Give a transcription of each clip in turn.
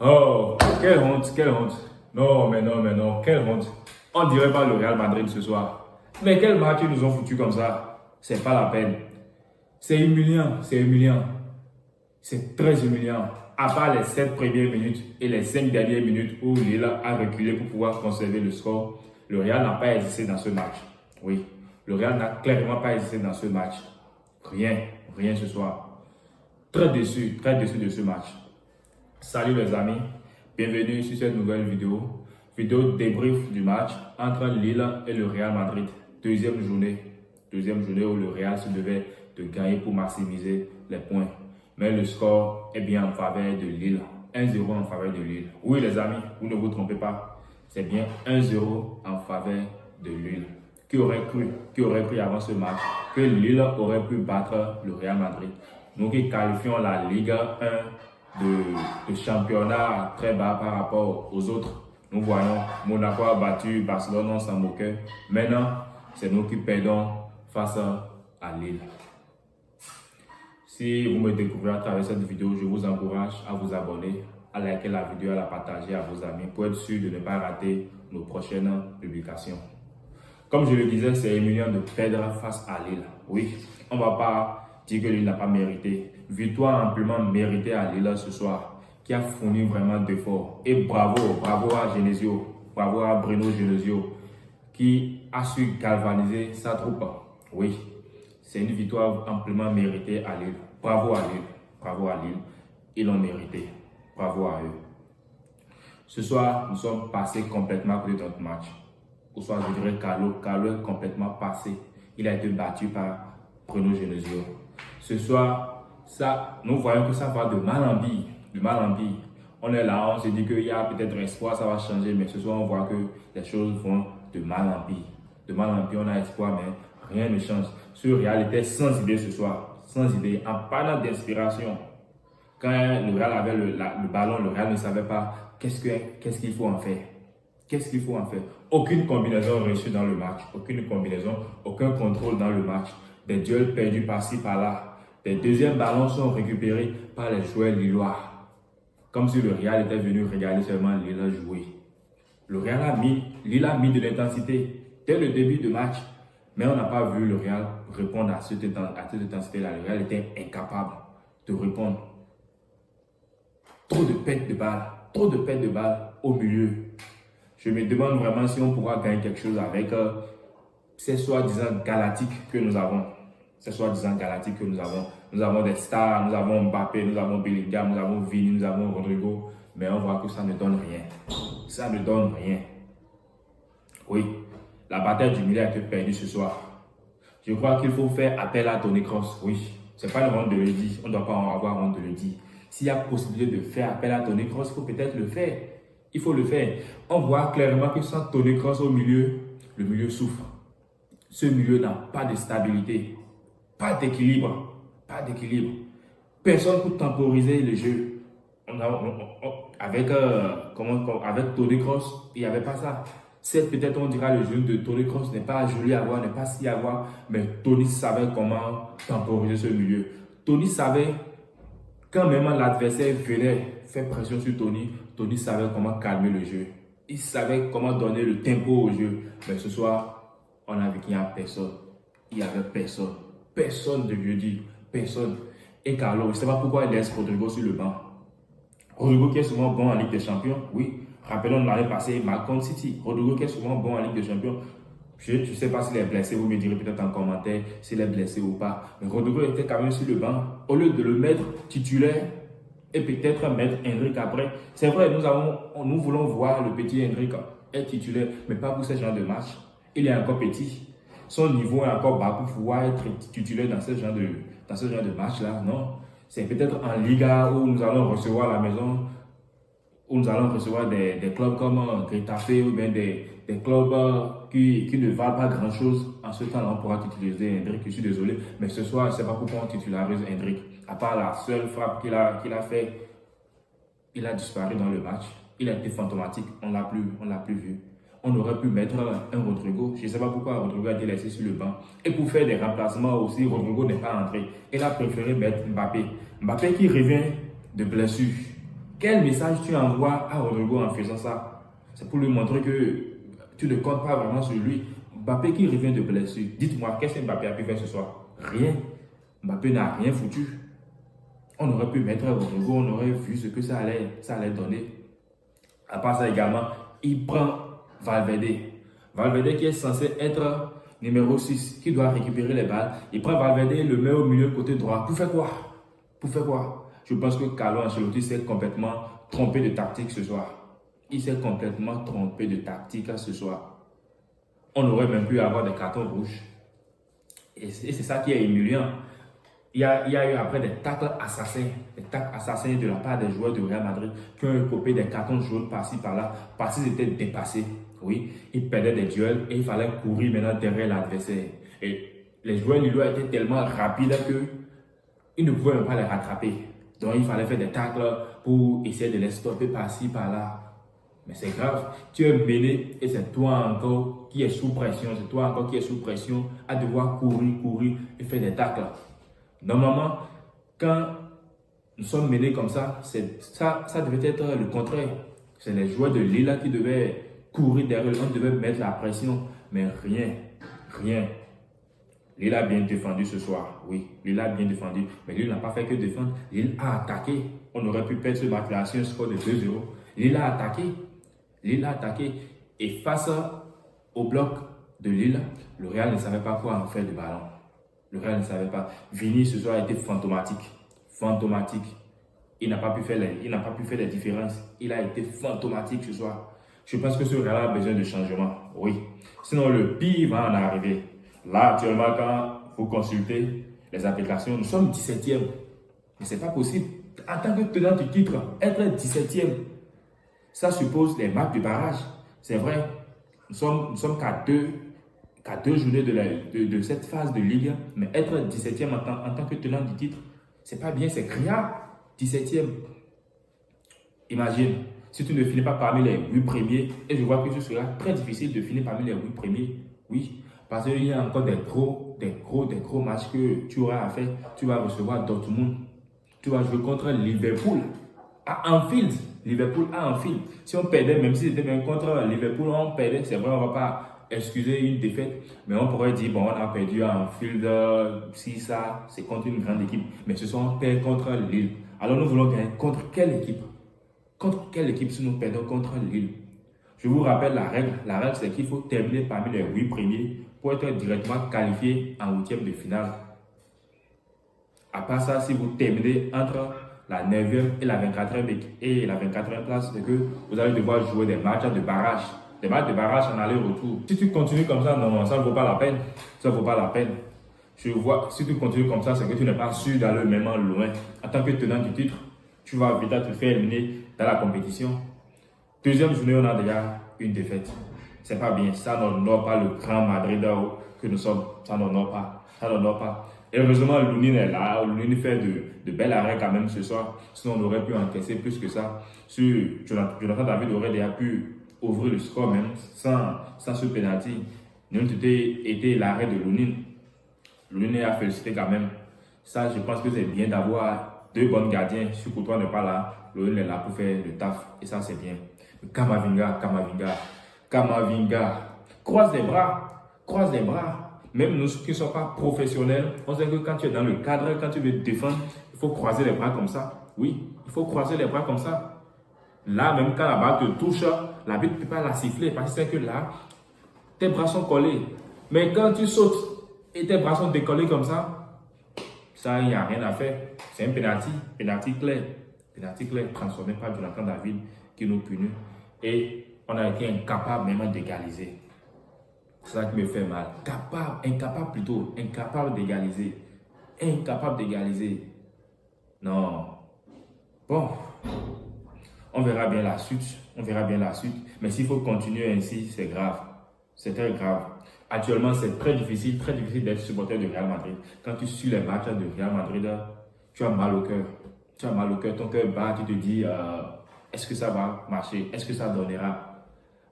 Oh, quelle honte, quelle honte. Non, mais non, mais non, quelle honte. On dirait pas le Real Madrid ce soir. Mais quel match ils nous ont foutu comme ça? C'est pas la peine. C'est humiliant, c'est humiliant. C'est très humiliant. À part les 7 premières minutes et les 5 dernières minutes où Lille a reculé pour pouvoir conserver le score, le Real n'a pas hésité dans ce match. Oui, le Real n'a clairement pas hésité dans ce match. Rien, rien ce soir. Très déçu de ce match. Salut les amis, bienvenue sur cette nouvelle vidéo débrief du match entre Lille et le Real Madrid. Deuxième journée où le Real se devait de gagner pour maximiser les points. Mais le score est bien en faveur de Lille. 1-0 en faveur de Lille. Oui les amis, vous ne vous trompez pas, c'est bien 1-0 en faveur de Lille. Qui aurait cru avant ce match que Lille aurait pu battre le Real Madrid? Nous qui qualifions la Ligue 1 de championnat très bas par rapport aux autres. Nous voyons Monaco a battu Barcelone, on s'en moquait. Maintenant, c'est nous qui perdons face à Lille. Si vous me découvrez à travers cette vidéo, je vous encourage à vous abonner, à liker la vidéo, à la partager à vos amis pour être sûr de ne pas rater nos prochaines publications. Comme je le disais, c'est humiliant de perdre face à Lille. Oui, on ne va pas dire que Lille n'a pas mérité. Victoire amplement méritée à Lille ce soir, qui a fourni vraiment d'efforts. Et bravo à Genesio, bravo à Bruno Genesio, qui a su galvaniser sa troupe. Oui, c'est une victoire amplement méritée à Lille. Bravo à Lille, ils l'ont mérité. Bravo à eux. Ce soir, nous sommes passés complètement à côté de notre match. Ou soit je dirais Carlo est complètement passé. Il a été battu par Bruno Genesio. Ce soir, nous voyons que ça va de mal en pire. On est là, on se dit qu'il y a peut-être espoir, ça va changer, mais ce soir on voit que les choses vont de mal en pire. De mal en pire, on a espoir, mais rien ne change. Ce Real était sans idée ce soir, sans idée, en panne d'inspiration. Quand le Real avait le ballon, le Real ne savait pas qu'est-ce qu'il faut en faire. Qu'est-ce qu'il faut en faire? Aucune combinaison réussie dans le match, aucune combinaison, aucun contrôle dans le match. Des duels perdus par-ci, par-là. Des deuxièmes ballons sont récupérés par les joueurs lillois. Comme si le Real était venu regarder seulement Lille jouer. Lille a mis de l'intensité dès le début du match. Mais on n'a pas vu le Real répondre à cette intensité-là. Le Real était incapable de répondre. Trop de pertes de balles au milieu. Je me demande vraiment si on pourra gagner quelque chose avec ces soi-disant galactiques que nous avons. Nous avons des stars, nous avons Mbappé, nous avons Bellingham, nous avons Vini, nous avons Rodrigo. Mais on voit que ça ne donne rien. Ça ne donne rien. Oui, la bataille du milieu a été perdue ce soir. Je crois qu'il faut faire appel à Toni Kroos. Oui, c'est pas une honte de le dire. On ne doit pas avoir honte de le dire. S'il y a possibilité de faire appel à Toni Kroos, il faut peut-être le faire. Il faut le faire. On voit clairement que sans Toni Kroos au milieu, le milieu souffre. Ce milieu n'a pas de stabilité, pas d'équilibre. Personne pour temporiser le jeu. Avec Toni Kroos, il n'y avait pas ça. C'est peut-être on dira le jeu de Toni Kroos n'est pas joli à voir, n'est pas si à voir, mais Toni savait comment temporiser ce milieu. Toni savait quand même l'adversaire venait faire pression sur Toni, Toni savait comment calmer le jeu. Il savait comment donner le tempo au jeu. Mais ce soir, on a vu qu'il n'y a personne. Il n'y avait personne. Personne de jeudi. Personne. Et Carlo, je ne sais pas pourquoi il laisse Rodrigo sur le banc. Rodrigo qui est souvent bon en Ligue des Champions, oui. Rappelons l'année passée, Malcolm City. Rodrigo qui est souvent bon en Ligue des Champions. Je ne sais pas s'il est blessé, vous me direz peut-être en commentaire s'il est blessé ou pas. Mais Rodrigo était quand même sur le banc. Au lieu de le mettre titulaire et peut-être mettre Endrick après. C'est vrai, nous voulons voir le petit Endrick être titulaire, mais pas pour ce genre de match. Il est encore petit. Son niveau est encore bas pour pouvoir être titulaire dans ce genre de match-là. Non, c'est peut-être en Liga où nous allons recevoir la maison, où nous allons recevoir des clubs comme Getafe ou bien des clubs qui ne valent pas grand-chose. En ce temps-là, on pourra titulariser Endrick. Je suis désolé, mais ce soir, je ne sais pas pourquoi on titularise Endrick. À part la seule frappe qu'il a fait, il a disparu dans le match. Il a été fantomatique, on l'a plus vu. On aurait pu mettre un Rodrigo. Je ne sais pas pourquoi Rodrigo a été laissé sur le banc. Et pour faire des remplacements aussi, Rodrigo n'est pas entré. Il a préféré mettre Mbappé. Mbappé qui revient de blessure. Quel message tu envoies à Rodrigo en faisant ça? C'est pour lui montrer que tu ne comptes pas vraiment sur lui. Mbappé qui revient de blessure. Dites-moi, qu'est-ce que Mbappé a pu faire ce soir? Rien. Mbappé n'a rien foutu. On aurait pu mettre Rodrigo, on aurait vu ce que ça allait donner. À part ça également, il prend Valverde. Valverde qui est censé être numéro 6, qui doit récupérer les balles. Il prend Valverde, le met au milieu côté droit. Pour faire quoi? Pour faire quoi? Je pense que Carlo Ancelotti s'est complètement trompé de tactique ce soir. Il s'est complètement trompé de tactique ce soir. On aurait même pu avoir des cartons rouges. Et c'est ça qui est humiliant. Il y a eu après des tacles assassins de la part des joueurs du Real Madrid qui ont copié des cartons jaunes par-ci par-là parce qu'ils étaient dépassés. Oui, ils perdaient des duels et il fallait courir maintenant derrière l'adversaire. Et les joueurs lillois étaient tellement rapides qu'ils ne pouvaient même pas les rattraper. Donc il fallait faire des tacles pour essayer de les stopper par-ci par-là. Mais c'est grave, tu es mêlé et c'est toi encore qui es sous pression. C'est toi encore qui es sous pression à devoir courir et faire des tacles. Normalement, quand nous sommes mêlés comme ça devait être le contraire. C'est les joueurs de Lille qui devaient courir derrière, on devait mettre la pression, mais rien. Lille a bien défendu ce soir, oui, Lille a bien défendu, mais Lille n'a pas fait que défendre, Lille a attaqué. On aurait pu perdre ce match-là sur un score de 2-0. Lille a attaqué, et face au bloc de Lille, le Real ne savait pas quoi en faire du ballon. Le Real ne savait pas. Vini ce soir a été fantomatique. Il n'a pas pu faire les différences. Il a été fantomatique ce soir. Je pense que ce Real a besoin de changement. Oui. Sinon, le pire va en arriver. Là, actuellement, quand vous consultez les applications, nous sommes 17e. Mais ce n'est pas possible. En tant que tenant du titre, être 17e, ça suppose les matchs de barrage. C'est vrai. Nous sommes qu'à deux journées de cette phase de Ligue 1, mais être 17e en tant que tenant du titre, c'est pas bien, c'est criard. 17e. Imagine, si tu ne finis pas parmi les 8 premiers, et je vois que ce sera très difficile de finir parmi les 8 premiers. Oui, parce qu'il y a encore des gros matchs que tu auras à faire. Tu vas recevoir Dortmund. Tu vas jouer contre Liverpool à Anfield. Si on perdait, même si c'était même contre Liverpool, on perdait, c'est vrai, on ne va pas excuser une défaite, mais on pourrait dire, bon, on a perdu à Anfield, si ça, c'est contre une grande équipe, mais ce sont perdus contre Lille. Alors nous voulons gagner contre quelle équipe? Contre quelle équipe si nous perdons contre Lille? Je vous rappelle la règle. La règle, c'est qu'il faut terminer parmi les 8 premiers pour être directement qualifié en 8e de finale. À part ça, si vous terminez entre la 9e et la 24e place, c'est que vous allez devoir jouer des matchs de barrage. Des matchs de barrage en aller-retour. Si tu continues comme ça, non, ça ne vaut pas la peine. Ça ne vaut pas la peine. Je vois, si tu continues comme ça, c'est que tu n'es pas sûr d'aller vraiment loin. En tant que tenant du titre, tu vas vite te faire éliminer dans la compétition. Deuxième journée, on a déjà une défaite. C'est pas bien. Ça n'honore pas le grand Madrid que nous sommes. Ça n'honore pas. Et heureusement, Lounine est là. Lounine fait de belles arrêts quand même ce soir. Sinon, on aurait pu encaisser plus que ça. Jonathan David aurait déjà pu ouvrir le score même sans ce pénalty. Nous été l'arrêt de Lounine. Lounine a félicité quand même. Ça, je pense que c'est bien d'avoir deux bons gardiens. Si Courtois n'est pas là, Lounine est là pour faire le taf. Et ça, c'est bien. Kamavinga. Croise les bras. Même nous qui ne sommes pas professionnels, on sait que quand tu es dans le cadre, quand tu veux défendre, il faut croiser les bras comme ça. Oui, il faut croiser les bras comme ça. Là, même quand la balle te touche, l'arbitre ne peut pas la siffler parce que c'est que là, tes bras sont collés. Mais quand tu sautes et tes bras sont décollés comme ça, il n'y a rien à faire. C'est un penalty clair. Penalty clair transformé par Jonathan David qui nous punit. Et on a été incapable même d'égaliser. C'est ça qui me fait mal. Incapable d'égaliser. Non. Bon. On verra bien la suite. Mais s'il faut continuer ainsi, c'est grave. C'est très grave. Actuellement, c'est très difficile d'être supporter de Real Madrid. Quand tu suis les matchs de Real Madrid, tu as mal au cœur. Ton cœur bat, tu te dis, est-ce que ça va marcher? Est-ce que ça donnera?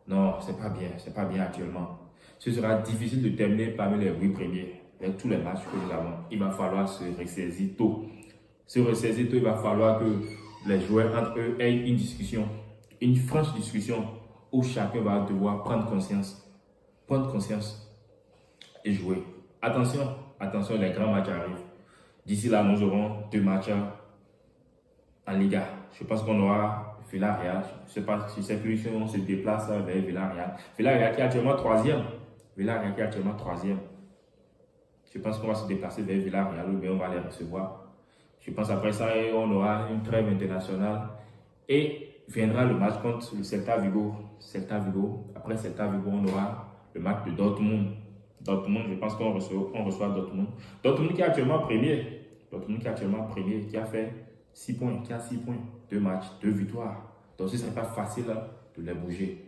Non, c'est pas bien actuellement. Ce sera difficile de terminer parmi les 8 premiers. Avec tous les matchs que nous avons, il va falloir se ressaisir tôt. Il va falloir que les joueurs entre eux aient une discussion, une franche discussion où chacun va devoir prendre conscience et jouer. Attention, attention, les grands matchs arrivent. D'ici là, nous aurons 2 matchs en Liga. Je pense qu'on aura Villarreal. Je ne sais pas si c'est plus si on se déplace vers Villarreal. Villarreal qui est actuellement 3e. Villarreal qui est actuellement 3e. Je pense qu'on va se déplacer vers Villarreal ou bien on va les recevoir. Je pense après ça, on aura une trêve internationale. Et viendra le match contre le Celta Vigo. Après Celta Vigo, on aura le match de Dortmund. Dortmund, je pense qu'on reçoit Dortmund. Dortmund qui est actuellement premier. Qui a fait 6 points, 2 matchs, 2 victoires. Donc ce ne serait pas facile de les bouger.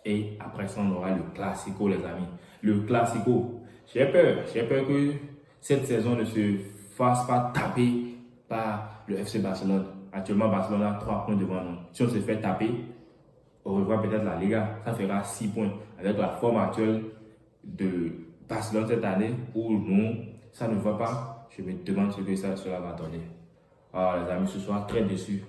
Et après ça, on aura le Classico, les amis. Le Classico. J'ai peur que cette saison ne se fasse pas taper par le FC Barcelone. Actuellement, Barcelone a 3 points devant nous. Si on se fait taper, on revoit peut-être la Liga. Ça fera 6 points. Avec la forme actuelle de Barcelone cette année, où nous, ça ne va pas. Je me demande ce que cela va donner. Alors les amis, ce soir, très déçu.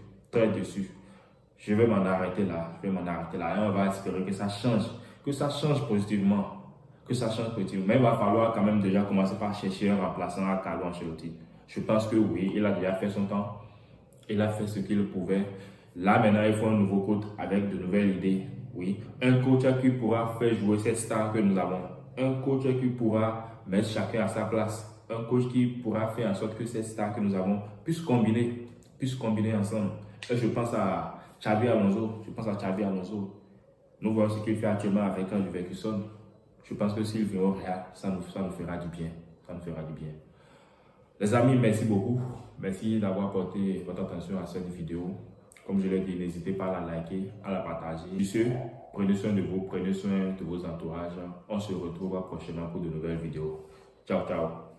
Je vais m'en arrêter là. Et on va espérer que ça change positivement. Mais il va falloir quand même déjà commencer par chercher un remplaçant à Carlo Ancelotti. Je pense que oui, il a déjà fait son temps. Il a fait ce qu'il pouvait. Là maintenant, il faut un nouveau coach avec de nouvelles idées. Oui, un coach qui pourra faire jouer cette star que nous avons. Un coach qui pourra mettre chacun à sa place. Un coach qui pourra faire en sorte que cette star que nous avons puisse combiner ensemble. Et je pense à Xabi Alonso. Nous voyons ce qu'il fait actuellement avec Leverkusen. Je pense que s'il vient au Real, ça nous fera du bien. Les amis, merci beaucoup. Merci d'avoir porté votre attention à cette vidéo. Comme je l'ai dit, n'hésitez pas à la liker, à la partager. Sur ce, prenez soin de vous, prenez soin de vos entourages. On se retrouve prochainement pour de nouvelles vidéos. Ciao, ciao.